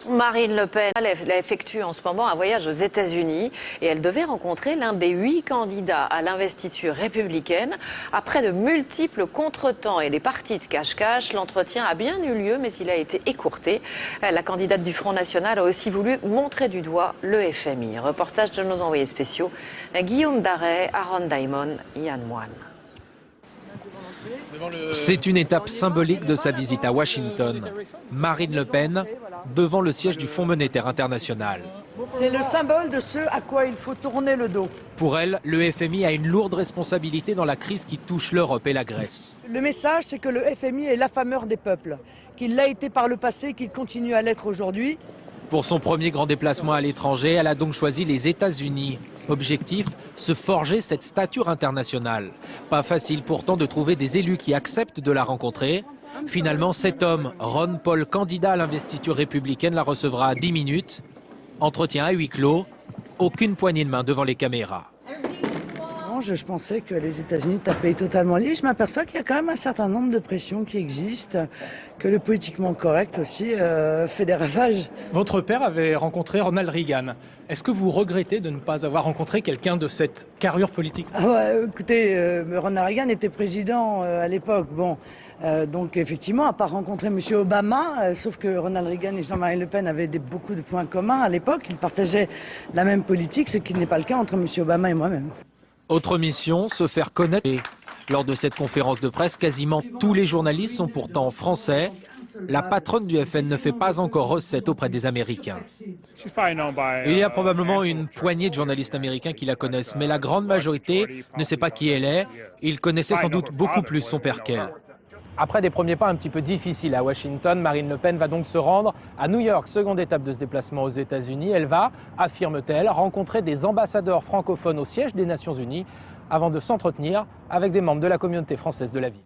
Marine Le Pen elle effectue en ce moment un voyage aux États-Unis et elle devait rencontrer l'un des 8 candidats à l'investiture républicaine. Après de multiples contretemps et des parties de cache-cache, l'entretien a bien eu lieu mais il a été écourté. La candidate du Front National a aussi voulu montrer du doigt le FMI. Reportage de nos envoyés spéciaux Guillaume Darret, Aaron Daimon, Yann Moine. C'est une étape symbolique de sa visite à Washington. Marine Le Pen devant le siège du Fonds monétaire international. C'est le symbole de ce à quoi il faut tourner le dos. Pour elle, le FMI a une lourde responsabilité dans la crise qui touche l'Europe et la Grèce. Le message, c'est que le FMI est l'affameur des peuples, qu'il l'a été par le passé, qu'il continue à l'être aujourd'hui. Pour son premier grand déplacement à l'étranger, elle a donc choisi les États-Unis. Objectif, se forger cette stature internationale. Pas facile pourtant de trouver des élus qui acceptent de la rencontrer. Finalement, cet homme, Ron Paul, candidat à l'investiture républicaine, la recevra à 10 minutes. Entretien à huis clos, aucune poignée de main devant les caméras. Je pensais que les États-Unis tapaient totalement libre. Je m'aperçois qu'il y a quand même un certain nombre de pressions qui existent, que le politiquement correct aussi fait des ravages. Votre père avait rencontré Ronald Reagan. Est-ce que vous regrettez de ne pas avoir rencontré quelqu'un de cette carrure politique ? Écoutez, Ronald Reagan était président à l'époque. Donc effectivement, à part rencontrer M. Obama, sauf que Ronald Reagan et Jean-Marie Le Pen avaient beaucoup de points communs à l'époque. Ils partageaient la même politique, ce qui n'est pas le cas entre M. Obama et moi-même. Autre mission, se faire connaître. Lors de cette conférence de presse, quasiment tous les journalistes sont pourtant français. La patronne du FN ne fait pas encore recette auprès des Américains. Il y a probablement une poignée de journalistes américains qui la connaissent, mais la grande majorité ne sait pas qui elle est. Ils connaissaient sans doute beaucoup plus son père qu'elle. Après des premiers pas un petit peu difficiles à Washington, Marine Le Pen va donc se rendre à New York, seconde étape de ce déplacement aux États-Unis. Elle va, affirme-t-elle, rencontrer des ambassadeurs francophones au siège des Nations Unies avant de s'entretenir avec des membres de la communauté française de la ville.